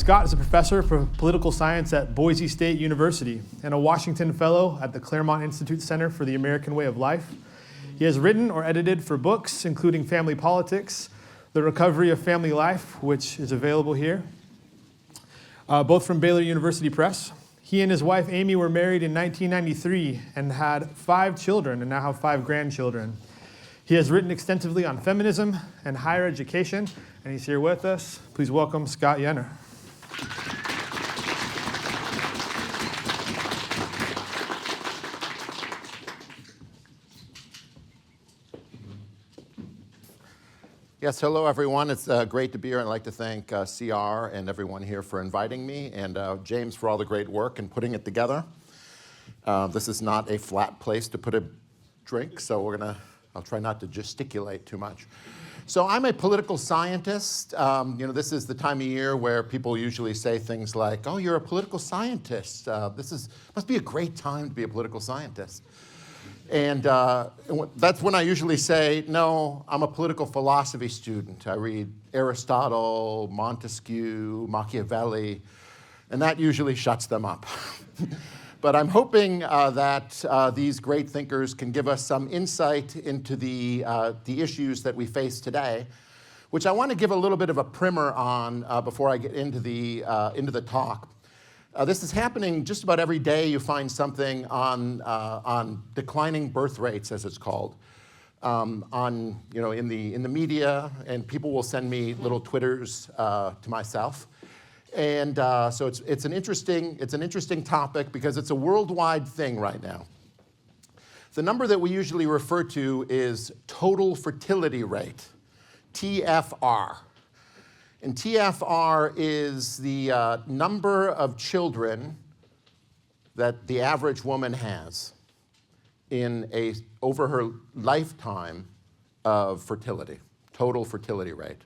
Scott is a professor for political science at Boise State University and a Washington Fellow at the Claremont Institute Center for the American Way of Life. He has written or edited for books, including Family Politics, The Recovery of Family Life, which is available here, both from Baylor University Press. He and his wife, Amy, were married in 1993 and had 5 children and now have 5 grandchildren. He has written extensively on feminism and higher education, and he's here with us. Please welcome Scott Yenor. Yes, hello everyone. It's great to be here. I'd like to thank CR and everyone here for inviting me, and James for all the great work in putting it together. This is not a flat place to put a drink, so I'll try not to gesticulate too much. So I'm a political scientist. This is the time of year where people usually say things like, "Oh, you're a political scientist. Must be a great time to be a political scientist." And that's when I usually say, no, I'm a political philosophy student. I read Aristotle, Montesquieu, Machiavelli, and that usually shuts them up. But I'm hoping that these great thinkers can give us some insight into the issues that we face today, which I want to give a little bit of a primer on before I get into the talk. This is happening just about every day. You find something on declining birth rates, as it's called, in the media, and people will send me little Twitters to myself. And so it's an interesting topic because it's a worldwide thing right now. The number that we usually refer to is total fertility rate, TFR. And TFR is the number of children that the average woman has over her lifetime of fertility, total fertility rate.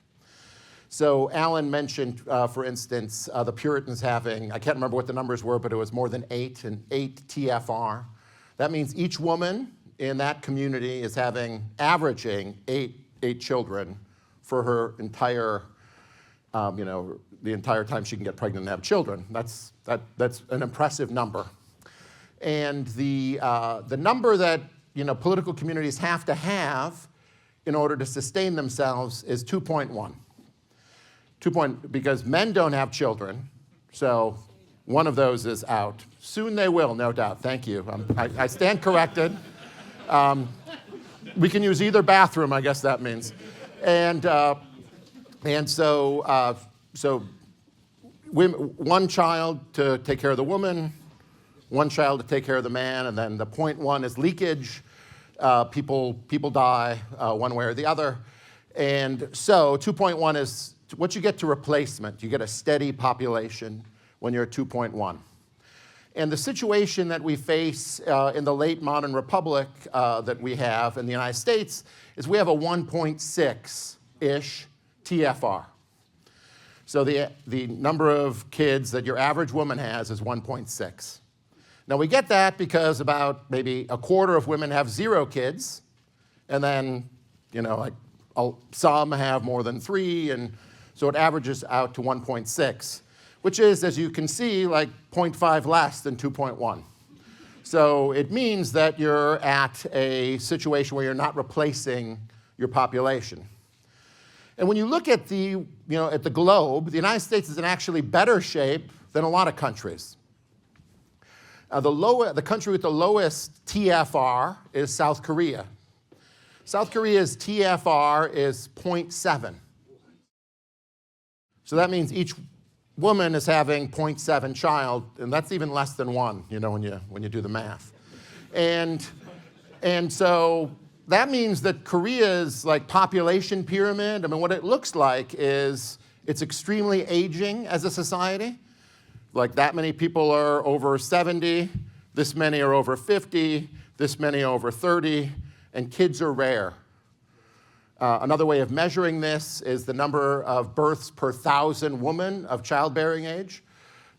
So Allan mentioned, for instance, the Puritans having, I can't remember what the numbers were, but it was more than 8 TFR. That means each woman in that community is averaging eight children for her entire, the entire time she can get pregnant and have children. That's an impressive number. And the number that political communities have to have in order to sustain themselves is 2.1. Because men don't have children, so one of those is out. Soon they will, no doubt. Thank you. I stand corrected. We can use either bathroom, I guess that means. And so one child to take care of the woman, one child to take care of the man, and then the point 1 is leakage. People die one way or the other. And so 2.1 is what you get to replacement. You get a steady population when you're at 2.1. And the situation that we face in the late modern republic that we have in the United States is we have a 1.6-ish TFR. So the number of kids that your average woman has is 1.6. Now we get that because about maybe a quarter of women have 0 kids, and then some have more than 3, and so it averages out to 1.6, which is, as you can see, like 0.5 less than 2.1. So it means that you're at a situation where you're not replacing your population. And when you look at the globe, the United States is in actually better shape than a lot of countries. The country with the lowest TFR is South Korea. South Korea's TFR is 0.7. So that means each woman is having 0.7 child, and that's even less than 1, when you do the math. And so that means that Korea's population pyramid, what it looks like is it's extremely aging as a society. That many people are over 70, this many are over 50, this many over 30, and kids are rare. Another way of measuring this is the number of births per 1,000 women of childbearing age.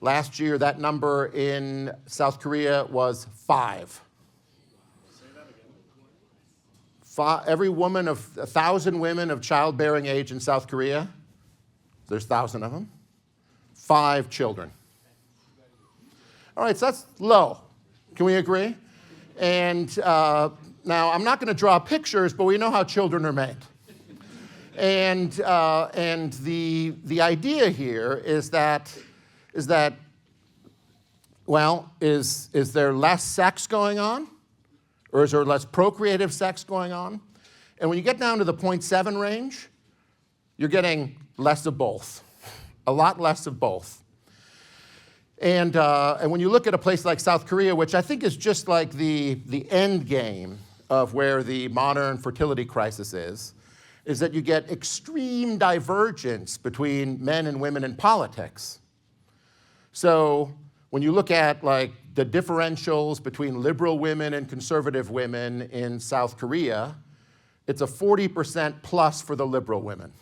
Last year, that number in South Korea was 5. every woman of 1,000 women of childbearing age in South Korea, there's 1,000 of them, 5 children. All right, so that's low. Can we agree? And now, I'm not going to draw pictures, but we know how children are made. And the idea here is that well, is there less sex going on? Or is there less procreative sex going on? And when you get down to the 0.7 range, you're getting less of both, a lot less of both. And when you look at a place like South Korea, which I think is just like the end game of where the modern fertility crisis is that you get extreme divergence between men and women in politics. So when you look at like the differentials between liberal women and conservative women in South Korea, it's a 40% plus for the liberal women.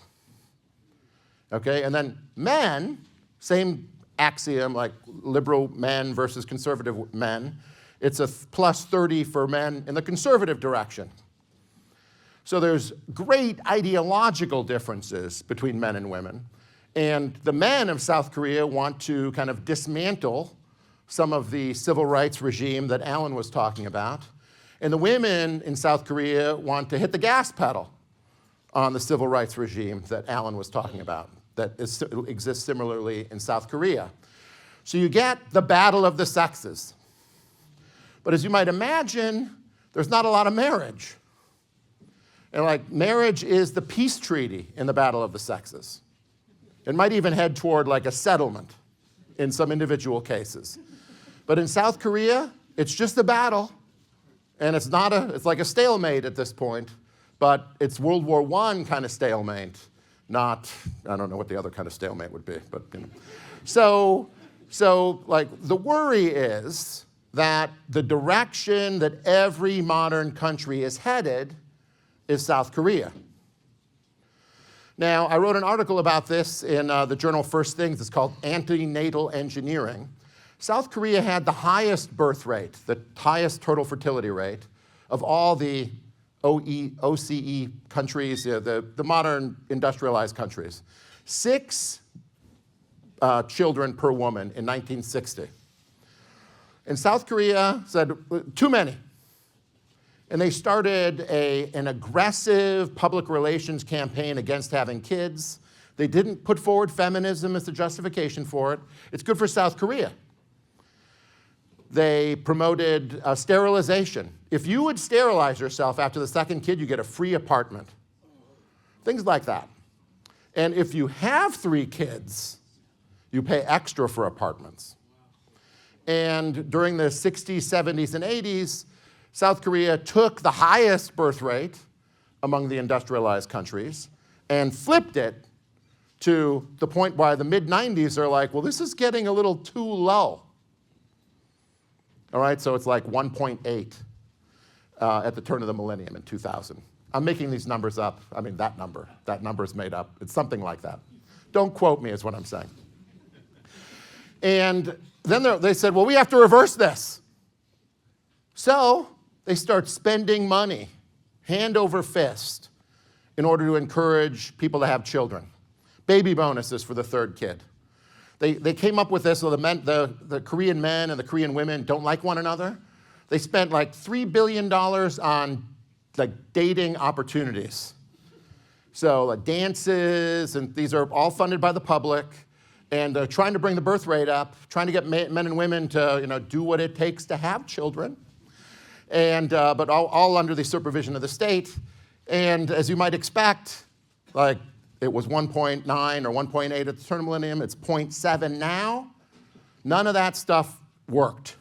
Okay, and then men, same axiom, like liberal men versus conservative men, it's a plus 30 for men in the conservative direction. So there's great ideological differences between men and women. And the men of South Korea want to kind of dismantle some of the civil rights regime that Allan was talking about. And the women in South Korea want to hit the gas pedal on the civil rights regime that Allan was talking about, that exists similarly in South Korea. So you get the battle of the sexes. But as you might imagine, there's not a lot of marriage. And like marriage is the peace treaty in the battle of the sexes. It might even head toward like a settlement in some individual cases. But in South Korea, it's just a battle. And it's like a stalemate at this point, but it's World War I kind of stalemate, not, I don't know what the other kind of stalemate would be, but you know. So like the worry is that the direction that every modern country is headed is South Korea. Now, I wrote an article about this in the journal First Things. It's called Antenatal Engineering. South Korea had the highest birth rate, the highest total fertility rate of all the OCE countries, the modern industrialized countries. 6 children per woman in 1960. And South Korea said, too many. And they started an aggressive public relations campaign against having kids. They didn't put forward feminism as the justification for it. It's good for South Korea. They promoted sterilization. If you would sterilize yourself after the second kid, you get a free apartment. Things like that. And if you have 3 kids, you pay extra for apartments. And during the 60s, 70s, and 80s, South Korea took the highest birth rate among the industrialized countries and flipped it to the point where the mid-90s are like, well, this is getting a little too low. All right, so it's like 1.8 at the turn of the millennium in 2000. I'm making these numbers up. I mean, that number is made up. It's something like that. Don't quote me is what I'm saying. And then they said, well, we have to reverse this. So they start spending money, hand over fist, in order to encourage people to have children. Baby bonuses for the 3rd kid. They came up with this, so the Korean men and the Korean women don't like one another. They spent like $3 billion on like dating opportunities. So dances, and these are all funded by the public, and trying to bring the birth rate up, trying to get men and women to do what it takes to have children. And, but all under the supervision of the state. And as you might expect, like it was 1.9 or 1.8 at the turn of the millennium, it's 0.7 now. None of that stuff worked.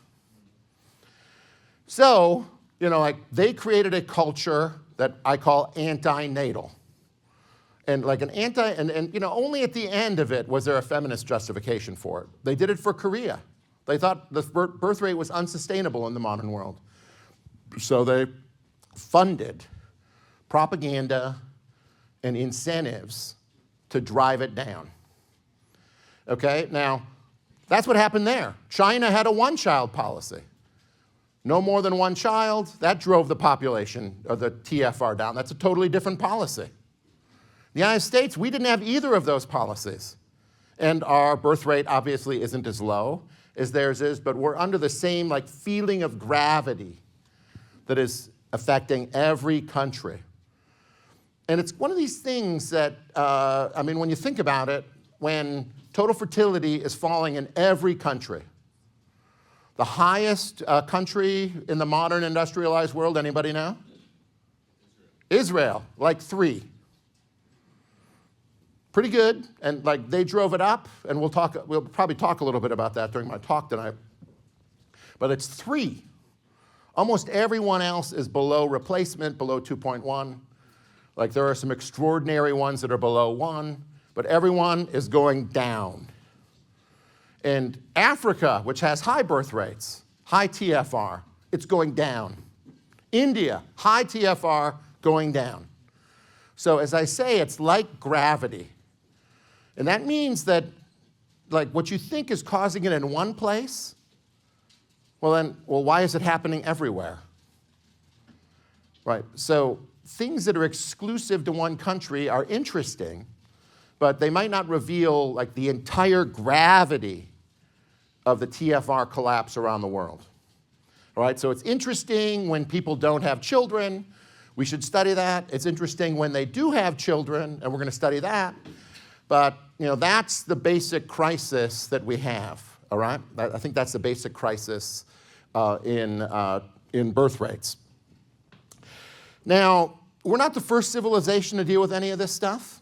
So, like they created a culture that I call anti-natal. And like and only at the end of it was there a feminist justification for it. They did it for Korea. They thought the birth rate was unsustainable in the modern world. So they funded propaganda and incentives to drive it down. Okay, now that's what happened there. China had a one-child policy. No more than one child, that drove the population, or the TFR, down. That's a totally different policy. The United States, we didn't have either of those policies. And our birth rate obviously isn't as low as theirs is, but we're under the same feeling of gravity that is affecting every country. And it's one of these things that, when you think about it, when total fertility is falling in every country, the highest country in the modern industrialized world, anybody know? Israel, 3. Pretty good, and they drove it up, and we'll probably talk a little bit about that during my talk tonight. But it's 3. Almost everyone else is below replacement, below 2.1. There are some extraordinary ones that are below 1, but everyone is going down. And Africa, which has high birth rates, high TFR, it's going down. India, high TFR, going down. So as I say, it's like gravity. And that means that what you think is causing it in one place, well, why is it happening everywhere? Right, so things that are exclusive to one country are interesting, but they might not reveal the entire gravity of the TFR collapse around the world. All right, so it's interesting when people don't have children. We should study that. It's interesting when they do have children, and we're going to study that. But that's the basic crisis that we have. All right, I think that's the basic crisis in birth rates. Now, we're not the first civilization to deal with any of this stuff.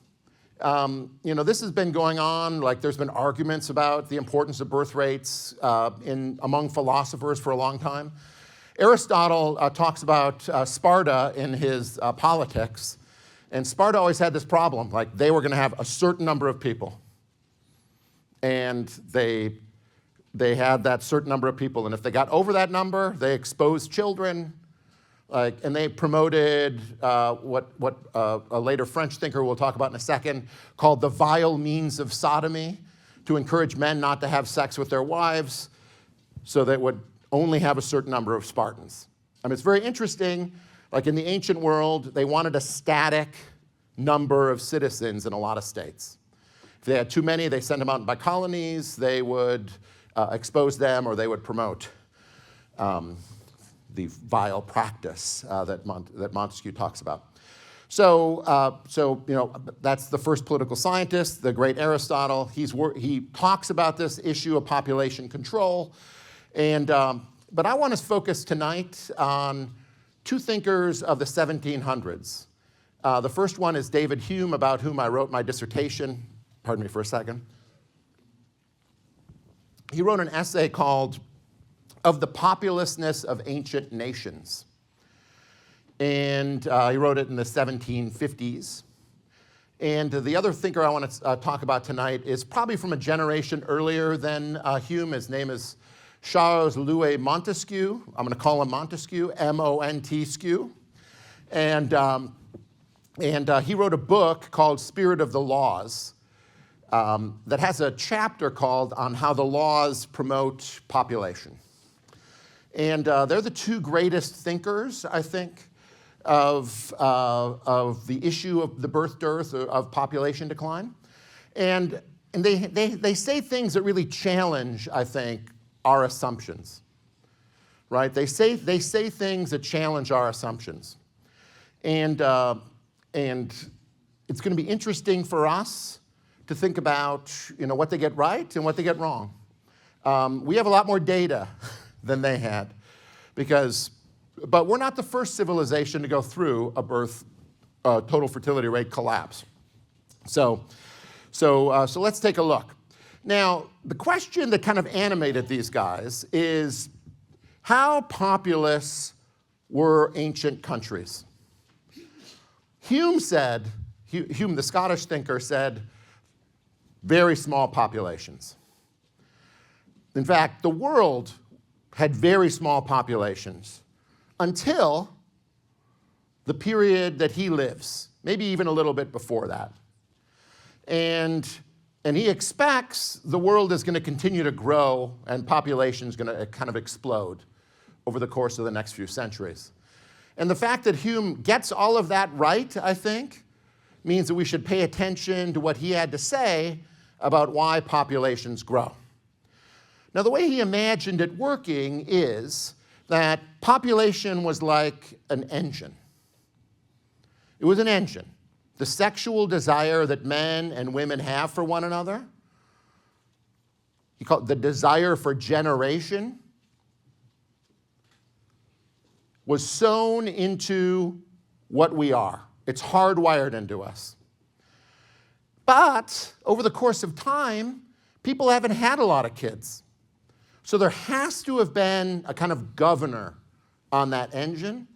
This has been going on, there's been arguments about the importance of birth rates among philosophers for a long time. Aristotle talks about Sparta in his Politics, and Sparta always had this problem, they were going to have a certain number of people. And they had that certain number of people, and if they got over that number, they exposed children, and they promoted what a later French thinker we'll talk about in a second called the vile means of sodomy, to encourage men not to have sex with their wives so they would only have a certain number of Spartans. It's very interesting. In the ancient world, they wanted a static number of citizens in a lot of states. If they had too many, they sent them out by colonies. They would expose them, or they would promote the vile practice that Montesquieu talks about. So that's the first political scientist, the great Aristotle. He talks about this issue of population control. But I want to focus tonight on two thinkers of the 1700s. The first one is David Hume, about whom I wrote my dissertation. Pardon me for a second. He wrote an essay called Of the Populousness of Ancient Nations. And he wrote it in the 1750s. And the other thinker I want to talk about tonight is probably from a generation earlier than Hume. His name is Charles Louis Montesquieu. I'm going to call him Montesquieu, M-O-N-T-Squieu. And he wrote a book called Spirit of the Laws that has a chapter called On How the Laws Promote Population. And they're the two greatest thinkers, I think, of the issue of the birth dearth, of population decline. And they say things that really challenge, I think, our assumptions, right? They say things that challenge our assumptions. And it's going to be interesting for us to think about, what they get right and what they get wrong. We have a lot more data than they had, but we're not the first civilization to go through a total fertility rate collapse. So let's take a look. Now, the question that kind of animated these guys is, how populous were ancient countries? Hume, the Scottish thinker, said, very small populations. In fact, the world had very small populations until the period that he lives, maybe even a little bit before that. And he expects the world is going to continue to grow and population is going to kind of explode over the course of the next few centuries. And the fact that Hume gets all of that right, I think, means that we should pay attention to what he had to say about why populations grow. Now, the way he imagined it working is that population was like an engine. It was an engine. The sexual desire that men and women have for one another, he called it the desire for generation, was sewn into what we are. It's hardwired into us. But over the course of time, people haven't had a lot of kids. So there has to have been a kind of governor on that engine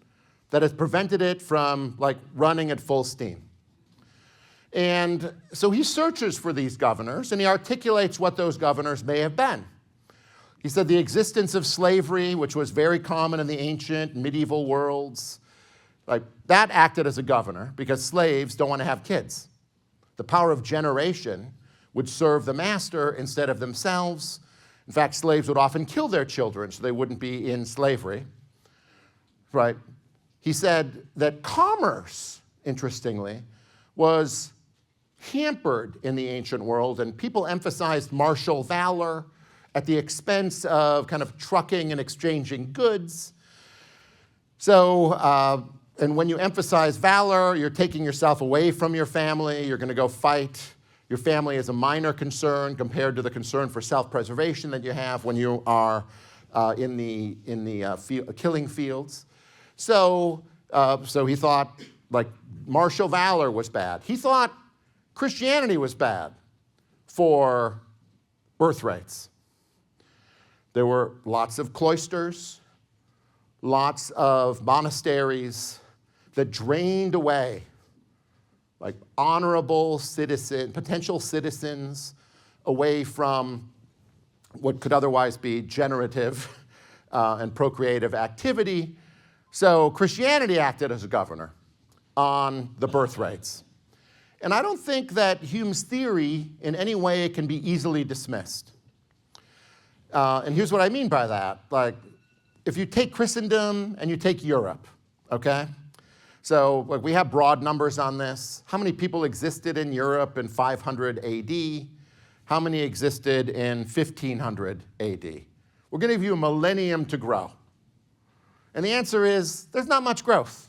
that has prevented it from like running at full steam. And so he searches for these governors, and he articulates what those governors may have been. He said the existence of slavery, which was very common in the ancient medieval worlds, like that acted as a governor because slaves don't want to have kids. The power of generation would serve the master instead of themselves. In fact, slaves would often kill their children so they wouldn't be in slavery. Right? He said that commerce, interestingly, was hampered in the ancient world, and people emphasized martial valor at the expense of kind of trucking and exchanging goods. So, and when you emphasize valor, you're taking yourself away from your family. You're going to go fight. Your family is a minor concern compared to the concern for self-preservation that you have when you are in the killing fields. So he thought like martial valor was bad. He thought Christianity was bad for birth rates. There were lots of cloisters, lots of monasteries that drained away like honorable potential citizens away from what could otherwise be generative and procreative activity. So Christianity acted as a governor on the birth rates. And I don't think that Hume's theory in any way can be easily dismissed. And here's what I mean by that. Like, if you take Christendom and you take Europe, okay? So like, we have broad numbers on this. How many people existed in Europe in 500 AD? How many existed in 1500 AD? We're going to give you a millennium to grow. And the answer is, there's not much growth.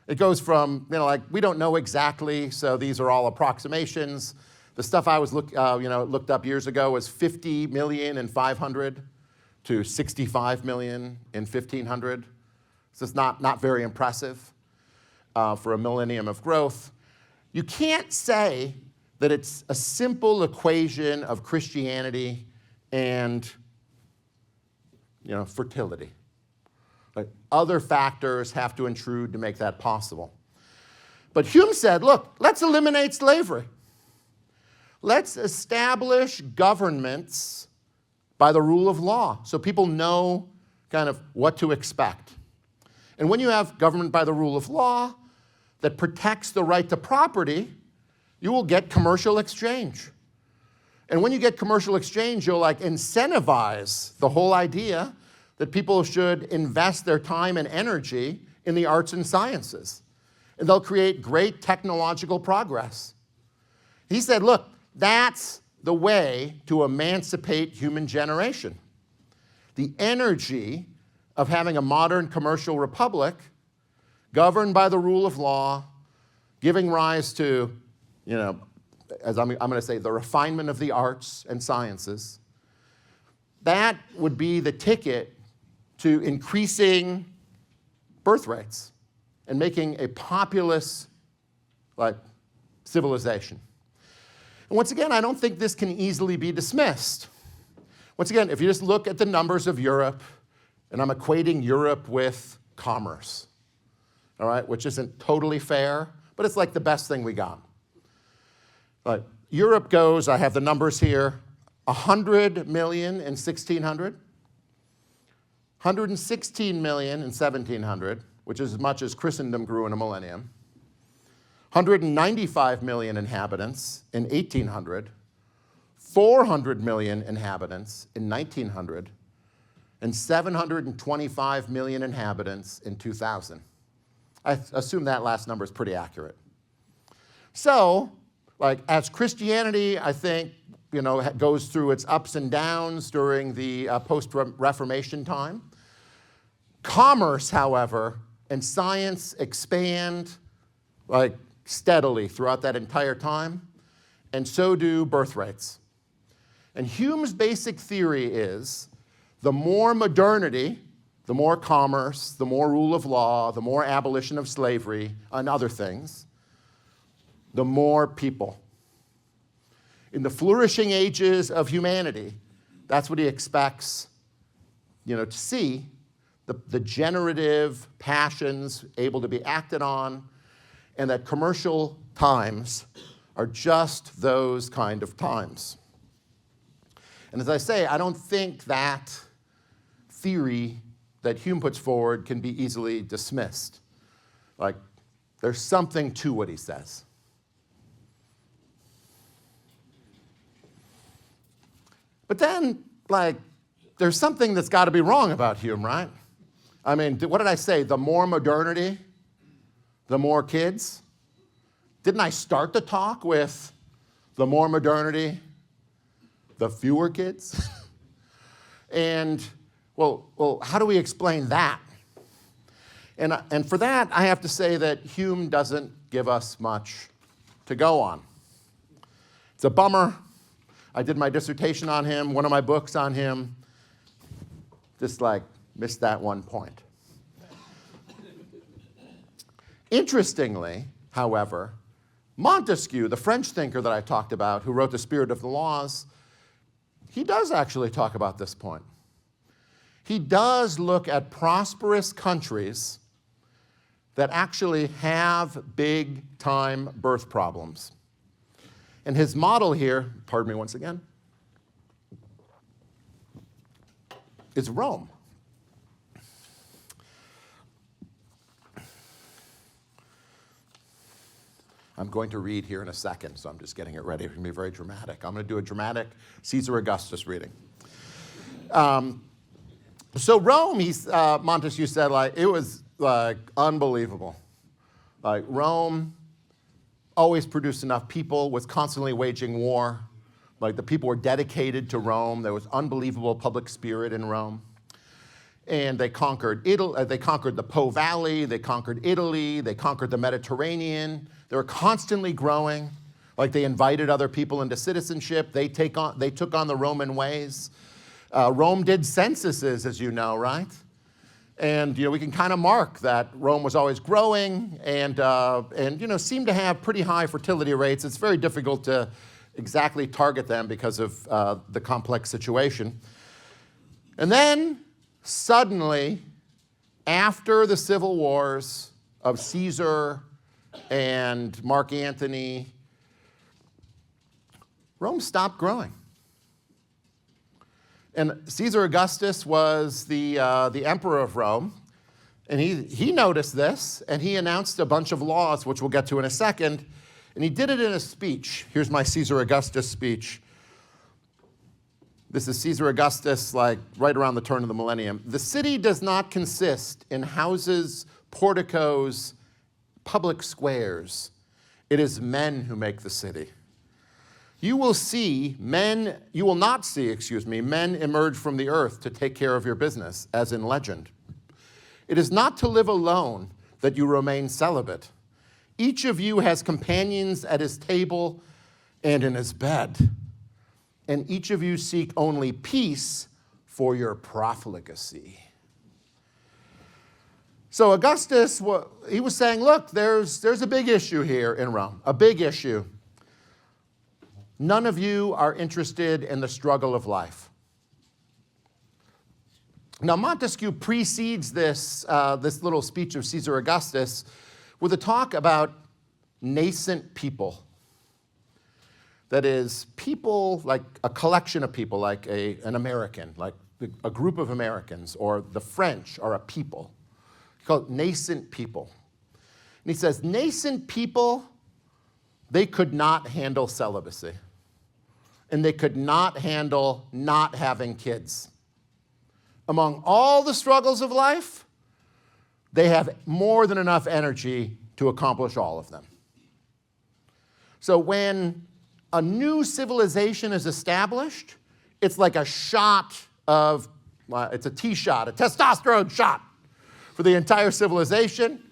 It goes from, like, we don't know exactly, so these are all approximations. The stuff I was looked up years ago was 50 million in 500 to 65 million in 1500. So it's not very impressive for a millennium of growth. You can't say that it's a simple equation of Christianity and fertility. Like, other factors have to intrude to make that possible. But Hume said, look, let's eliminate slavery. Let's establish governments by the rule of law so people know kind of what to expect. And when you have government by the rule of law that protects the right to property, you will get commercial exchange. And when you get commercial exchange, you'll like incentivize the whole idea that people should invest their time and energy in the arts and sciences. And they'll create great technological progress. He said, look, that's the way to emancipate human generation. The energy of having a modern commercial republic governed by the rule of law, giving rise to, as I'm going to say, the refinement of the arts and sciences, that would be the ticket to increasing birth rates and making a populous civilization. And once again, I don't think this can easily be dismissed. Once again, if you just look at the numbers of Europe, and I'm equating Europe with commerce, all right, which isn't totally fair, but it's like the best thing we got. Europe goes, I have the numbers here, 100 million in 1600, 116 million in 1700, which is as much as Christendom grew in a millennium, 195 million inhabitants in 1800, 400 million inhabitants in 1900, and 725 million inhabitants in 2000. I assume that last number is pretty accurate. So, like, as Christianity, I think, goes through its ups and downs during the post-Reformation time, commerce, however, and science expand, like, steadily throughout that entire time, and so do birth rates. And Hume's basic theory is the more modernity, the more commerce, the more rule of law, the more abolition of slavery and other things, the more people. In the flourishing ages of humanity, that's what he expects, to see, the generative passions able to be acted on, and that commercial times are just those kind of times. And as I say, I don't think that theory that Hume puts forward can be easily dismissed. Like, there's something to what he says. But then, like, there's something that's got to be wrong about Hume, right? I mean, what did I say? The more modernity, the more kids? Didn't I start the talk with the more modernity, the fewer kids? And, well, how do we explain that? And for that, I have to say that Hume doesn't give us much to go on. It's a bummer. I did my dissertation on him, one of my books on him. Just missed that one point. Interestingly, however, Montesquieu, the French thinker that I talked about, who wrote The Spirit of the Laws, he does actually talk about this point. He does look at prosperous countries that actually have big-time birth problems. And his model here, pardon me once again, is Rome. I'm going to read here in a second, so I'm just getting it ready. It's going to be very dramatic. I'm going to do a dramatic Caesar Augustus reading. So Rome, Montesquieu said, it was unbelievable. Rome always produced enough people, was constantly waging war. The people were dedicated to Rome. There was unbelievable public spirit in Rome. And they conquered they conquered the Po Valley, they conquered Italy, they conquered the Mediterranean. They were constantly growing. They invited other people into citizenship. They took on the Roman ways. Rome did censuses, as you know, right? And we can kind of mark that Rome was always growing and seemed to have pretty high fertility rates. It's very difficult to exactly target them because of the complex situation. And then suddenly, after the civil wars of Caesar and Mark Antony, Rome stopped growing. And Caesar Augustus was the emperor of Rome, and he noticed this, and he announced a bunch of laws, which we'll get to in a second, and he did it in a speech. Here's my Caesar Augustus speech. This is Caesar Augustus, right around the turn of the millennium. The city does not consist in houses, porticos, public squares. It is men who make the city. You will not see men emerge from the earth to take care of your business, as in legend. It is not to live alone that you remain celibate. Each of you has companions at his table and in his bed. And each of you seek only peace for your profligacy. So Augustus, he was saying, look, there's a big issue here in Rome, a big issue. None of you are interested in the struggle of life. Now, Montesquieu precedes this little speech of Caesar Augustus with a talk about nascent people. That is, people, like a collection of people, like an American, like a group of Americans, or the French are a people. He called it nascent people. And he says, nascent people, they could not handle celibacy. And they could not handle not having kids. among all the struggles of life, they have more than enough energy to accomplish all of them. So when a new civilization is established, it's like a shot of, well, it's a T shot, a testosterone shot for the entire civilization.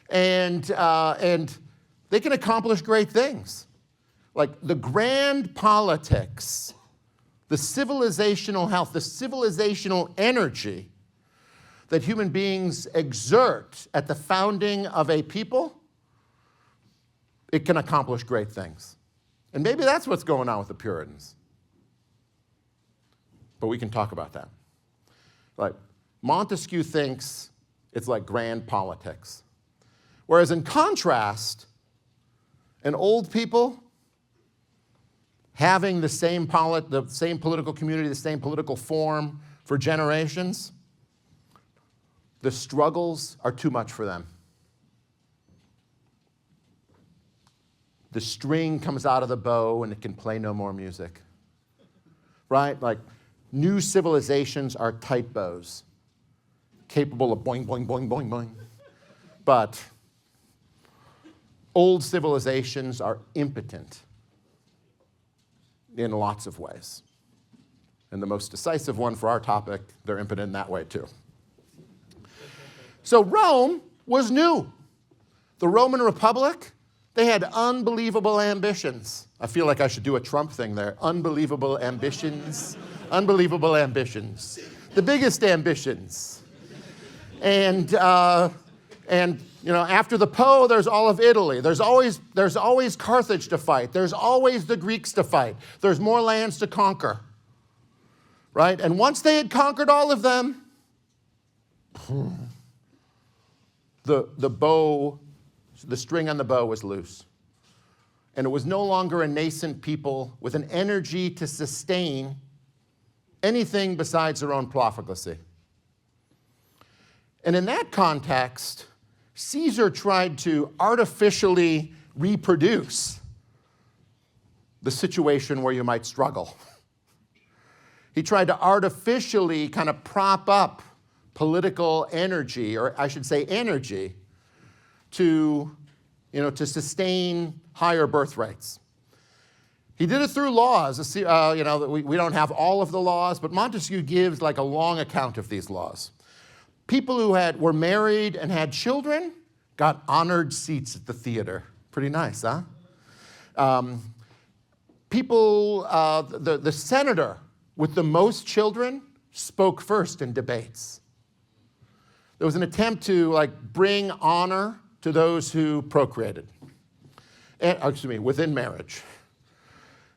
And they can accomplish great things. Like the grand politics, the civilizational health, the civilizational energy that human beings exert at the founding of a people, it can accomplish great things. And maybe that's what's going on with the Puritans. But we can talk about that. Like, Montesquieu thinks it's like grand politics. Whereas in contrast, an old people having the same political community, the same political form for generations, the struggles are too much for them. The string comes out of the bow and it can play no more music. Right? Like, new civilizations are tight bows, capable of boing, boing, boing, boing, boing. But old civilizations are impotent in lots of ways. And the most decisive one for our topic, they're impotent in that way too. So Rome was new. The Roman Republic, they had unbelievable ambitions. I feel like I should do a Trump thing there. Unbelievable ambitions, unbelievable ambitions. The biggest ambitions. And you know, after the Po, there's all of Italy. There's always Carthage to fight. There's always the Greeks to fight. There's more lands to conquer, right? And once they had conquered all of them, the bow, the string on the bow was loose. And it was no longer a nascent people with an energy to sustain anything besides their own profligacy. And in that context, Caesar tried to artificially reproduce the situation where you might struggle. He tried to artificially kind of prop up political energy, or I should say energy, to sustain higher birth rates. He did it through laws. We don't have all of the laws, but Montesquieu gives like a long account of these laws. People who were married and had children got honored seats at the theater. Pretty nice, huh? The senator with the most children spoke first in debates. There was an attempt to bring honor to those who procreated, within marriage.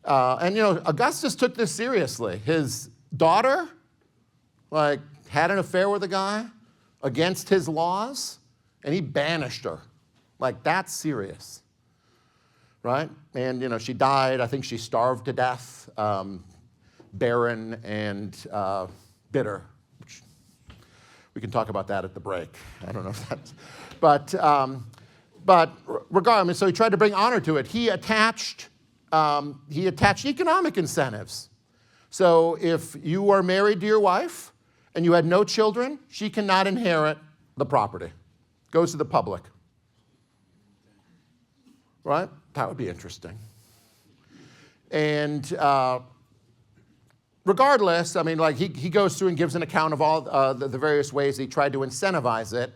Augustus took this seriously. His daughter, had an affair with a guy against his laws, and he banished her. That's serious, right? And, she died. I think she starved to death, barren and bitter. Which we can talk about that at the break. I don't know if that's... But regardless, so he tried to bring honor to it. He attached economic incentives. So if you are married to your wife and you had no children, she cannot inherit the property. Goes to the public. Right? That would be interesting. And regardless, he goes through and gives an account of all the various ways he tried to incentivize it.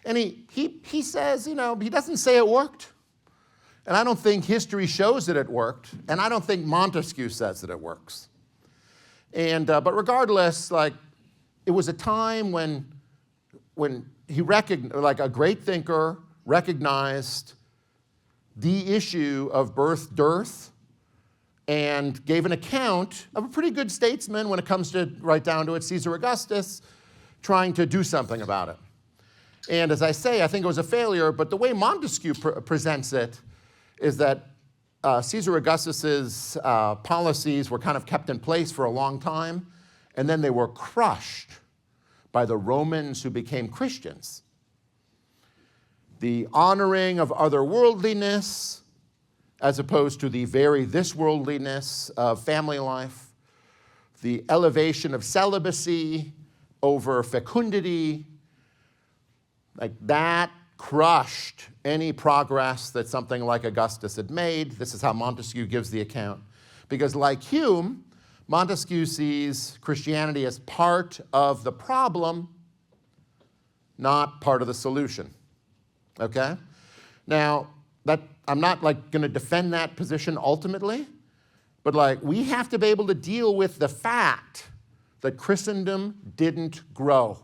And he says, he doesn't say it worked. And I don't think history shows that it worked. And I don't think Montesquieu says that it works. And but regardless, it was a time when he recognized, a great thinker recognized the issue of birth dearth and gave an account of a pretty good statesman when it comes to, right down to it, Caesar Augustus, trying to do something about it. And as I say, I think it was a failure, but the way Montesquieu presents it is that Caesar Augustus's policies were kind of kept in place for a long time, and then they were crushed by the Romans who became Christians. The honoring of otherworldliness, as opposed to the very thisworldliness of family life, the elevation of celibacy, over fecundity, like that crushed any progress that something like Augustus had made. This is how Montesquieu gives the account. Because like Hume, Montesquieu sees Christianity as part of the problem, not part of the solution. Okay? Now, I'm not like going to defend that position ultimately, but like we have to be able to deal with the fact that Christendom didn't grow.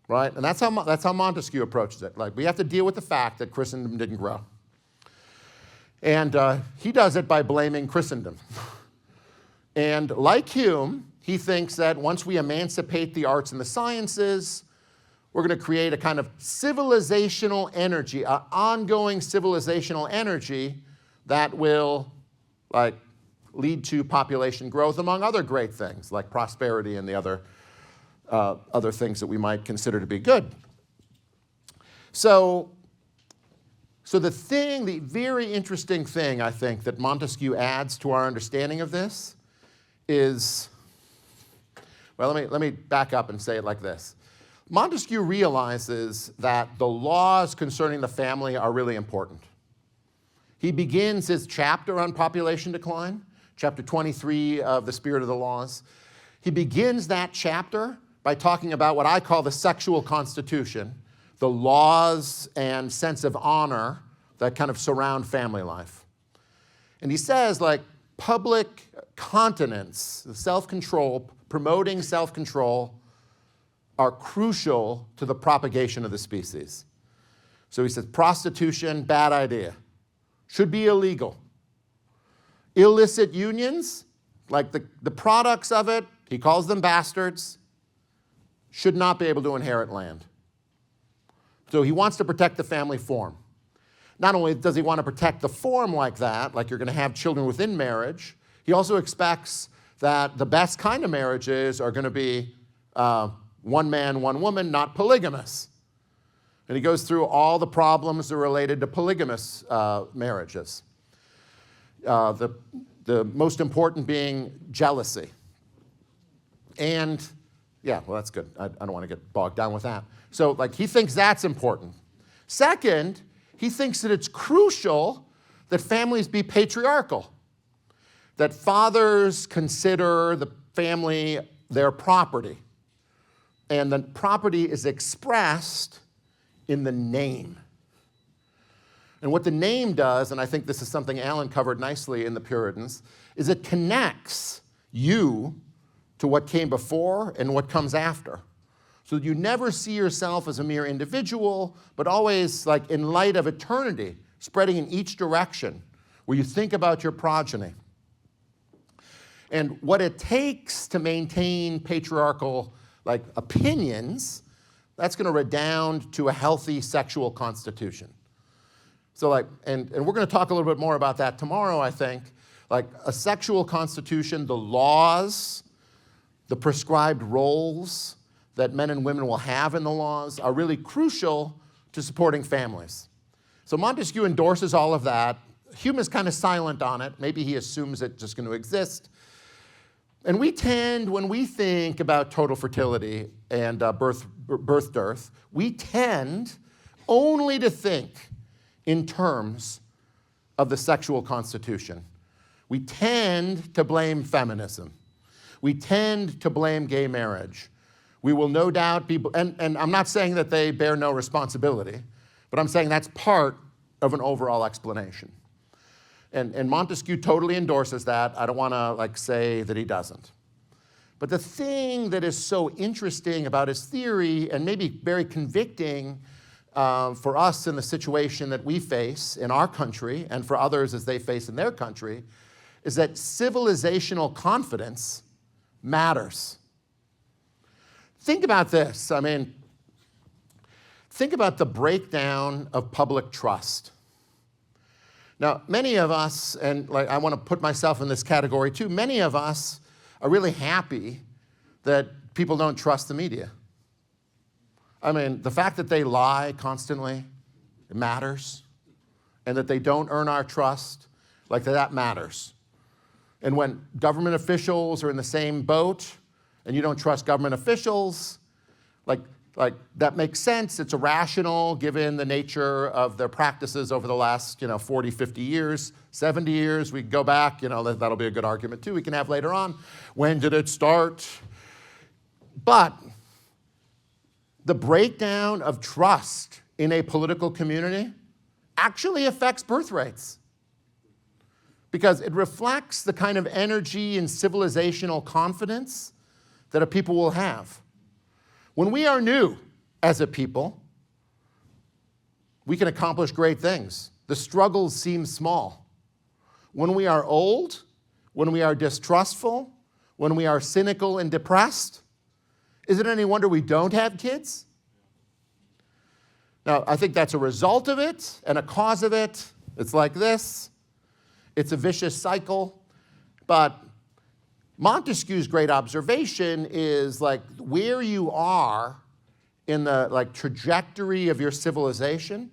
Right? And that's how Montesquieu approaches it. Like we have to deal with the fact that Christendom didn't grow. And he does it by blaming Christendom. And like Hume, he thinks that once we emancipate the arts and the sciences, we're going to create a kind of civilizational energy, an ongoing civilizational energy that will like lead to population growth, among other great things like prosperity and the other things that we might consider to be good. So the very interesting thing, I think, that Montesquieu adds to our understanding of this is, well, let me back up and say it like this. Montesquieu realizes that the laws concerning the family are really important. He begins his chapter on population decline, chapter 23 of The Spirit of the Laws. He begins that chapter by talking about what I call the sexual constitution, the laws and sense of honor that kind of surround family life. And he says, like, public continence, self-control, promoting self-control, are crucial to the propagation of the species. So he says, prostitution, bad idea. Should be illegal. Illicit unions, like the products of it, he calls them bastards, should not be able to inherit land. So he wants to protect the family form. Not only does he want to protect the form like that, like you're going to have children within marriage, he also expects that the best kind of marriages are going to be one man, one woman, not polygamous. And he goes through all the problems that are related to polygamous marriages. The most important being jealousy. And yeah, well, that's good. I don't want to get bogged down with that. So like he thinks that's important. Second, he thinks that it's crucial that families be patriarchal, that fathers consider the family their property, and that property is expressed in the name. And what the name does, and I think this is something Allan covered nicely in the Puritans, is it connects you to what came before and what comes after. So that you never see yourself as a mere individual, but always like in light of eternity, spreading in each direction, where you think about your progeny. And what it takes to maintain patriarchal like opinions, that's going to redound to a healthy sexual constitution. So like, and we're going to talk a little bit more about that tomorrow, I think. Like a sexual constitution, the laws, the prescribed roles that men and women will have in the laws are really crucial to supporting families. So Montesquieu endorses all of that. Hume is kind of silent on it. Maybe he assumes it's just going to exist. And we tend, when we think about total fertility and birth dearth, we tend only to think in terms of the sexual constitution. We tend to blame feminism. We tend to blame gay marriage. We will no doubt be, and I'm not saying that they bear no responsibility, but I'm saying that's part of an overall explanation. And Montesquieu totally endorses that. I don't want to like say that he doesn't. But the thing that is so interesting about his theory, and maybe very convicting for us in the situation that we face in our country, and for others as they face in their country, is that civilizational confidence matters. Think about this. I mean, think about the breakdown of public trust. Now, many of us, and like I want to put myself in this category too, many of us are really happy that people don't trust the media. I mean, the fact that they lie constantly, it matters. And that they don't earn our trust, like that matters. And when government officials are in the same boat, and you don't trust government officials, like that makes sense. It's irrational given the nature of their practices over the last 40, 50 years, 70 years. We go back, that'll be a good argument too we can have later on. When did it start? But the breakdown of trust in a political community actually affects birth rates because it reflects the kind of energy and civilizational confidence that a people will have. When we are new as a people, we can accomplish great things. The struggles seem small. When we are old, when we are distrustful, when we are cynical and depressed, is it any wonder we don't have kids? Now, I think that's a result of it and a cause of it. It's like this. It's a vicious cycle. But Montesquieu's great observation is like where you are in the trajectory of your civilization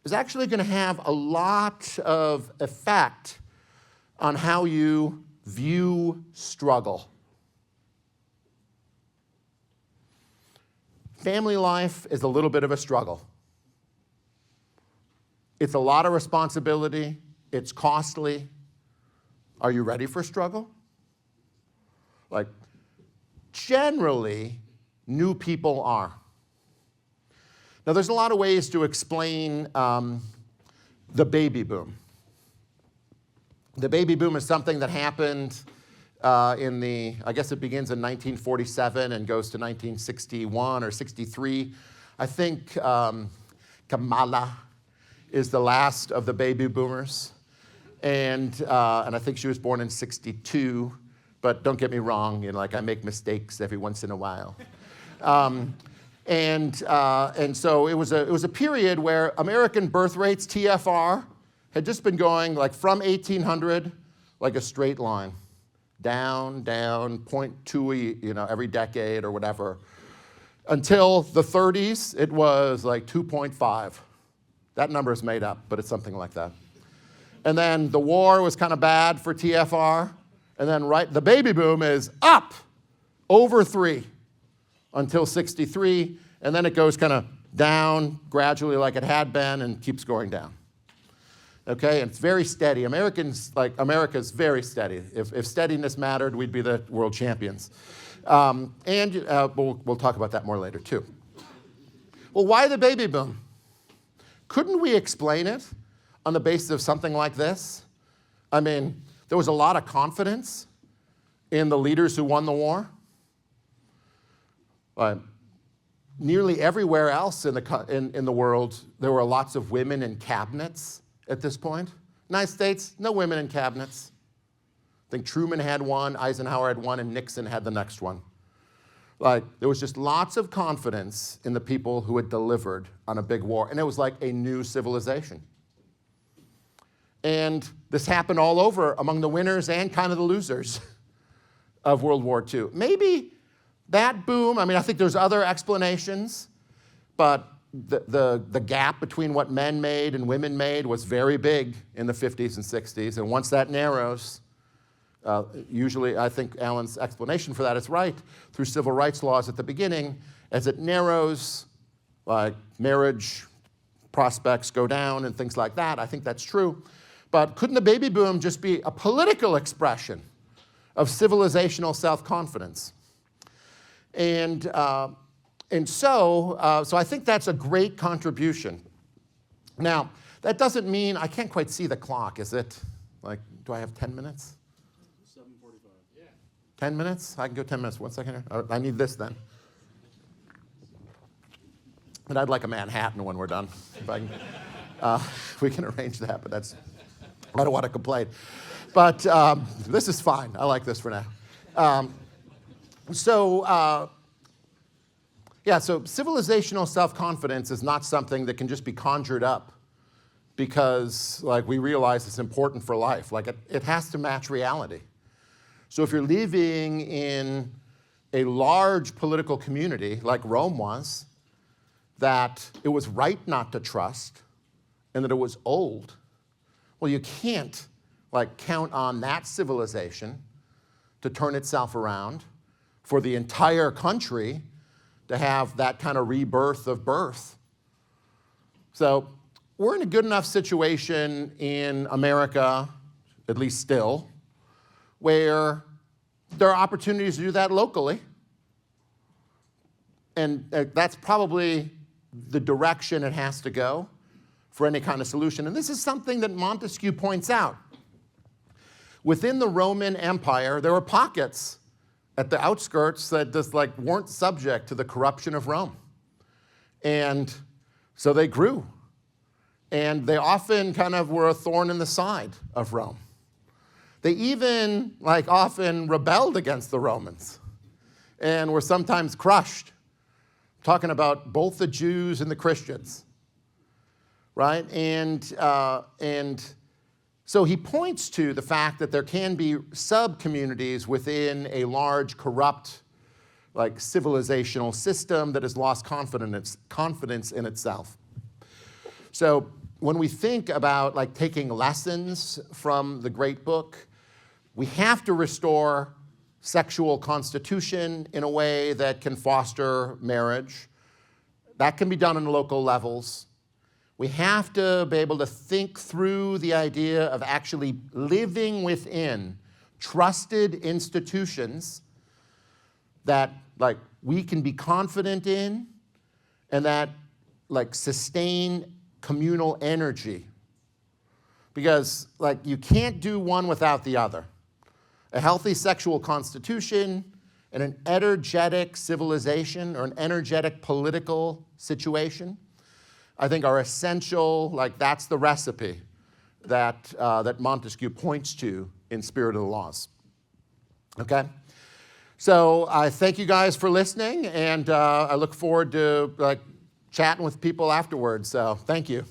is actually going to have a lot of effect on how you view struggle. Family life is a little bit of a struggle. It's a lot of responsibility. It's costly. Are you ready for struggle? Generally, new people are. Now, there's a lot of ways to explain the baby boom. The baby boom is something that happened I guess it begins in 1947 and goes to 1961 or 63. I think Kamala is the last of the baby boomers. And I think she was born in 62. But don't get me wrong, I make mistakes every once in a while. And so it was a period where American birth rates, TFR, had just been going from 1800, like a straight line, down, 0.2, every decade or whatever. Until the 30s, it was 2.5. That number is made up, but it's something like that. And then the war was kind of bad for TFR. And then the baby boom is up over 3 until 63, and then it goes kind of down gradually like it had been and keeps going down. Okay, and it's very steady. America's very steady. If steadiness mattered, we'd be the world champions. We'll talk about that more later too. Well, why the baby boom? Couldn't we explain it on the basis of something like this? I mean, there was a lot of confidence in the leaders who won the war. Nearly everywhere else in the world, there were lots of women in cabinets at this point. United States, no women in cabinets. I think Truman had one, Eisenhower had one, and Nixon had the next one. There was just lots of confidence in the people who had delivered on a big war, and it was like a new civilization. And this happened all over among the winners and kind of the losers of World War II. Maybe that boom, I think there's other explanations, but the gap between what men made and women made was very big in the 50s and 60s. And once that narrows, usually I think Allan's explanation for that is right, through civil rights laws at the beginning, as it narrows, marriage prospects go down and things like that. I think that's true. But couldn't the baby boom just be a political expression of civilizational self-confidence? And so I think that's a great contribution. Now, that doesn't mean, I can't quite see the clock. Is it, do I have 10 minutes? 7:45. Yeah. 10 minutes? I can go 10 minutes. 1 second here. I need this then. And I'd like a Manhattan when we're done. If we can arrange that, but I don't want to complain. But this is fine. I like this for now. So civilizational self-confidence is not something that can just be conjured up because we realize it's important for life. It has to match reality. So if you're living in a large political community like Rome was, that it was right not to trust and that it was old, well, you can't count on that civilization to turn itself around for the entire country to have that kind of rebirth of birth. So we're in a good enough situation in America, at least still, where there are opportunities to do that locally. And that's probably the direction it has to go for any kind of solution. And this is something that Montesquieu points out. Within the Roman Empire, there were pockets at the outskirts that just like weren't subject to the corruption of Rome. And so they grew. And they often kind of were a thorn in the side of Rome. They even like often rebelled against the Romans and were sometimes crushed. Talking about both the Jews and the Christians, right? And so he points to the fact that there can be sub-communities within a large, corrupt, like civilizational system that has lost confidence in itself. So when we think about like taking lessons from the great book, we have to restore sexual constitution in a way that can foster marriage. That can be done on local levels. We have to be able to think through the idea of actually living within trusted institutions that like we can be confident in and that like sustain communal energy. Because like you can't do one without the other. A healthy sexual constitution and an energetic civilization or an energetic political situation, I think are essential. Like that's the recipe that, that Montesquieu points to in Spirit of the Laws. Okay? So I thank you guys for listening, and I look forward to like chatting with people afterwards. So thank you.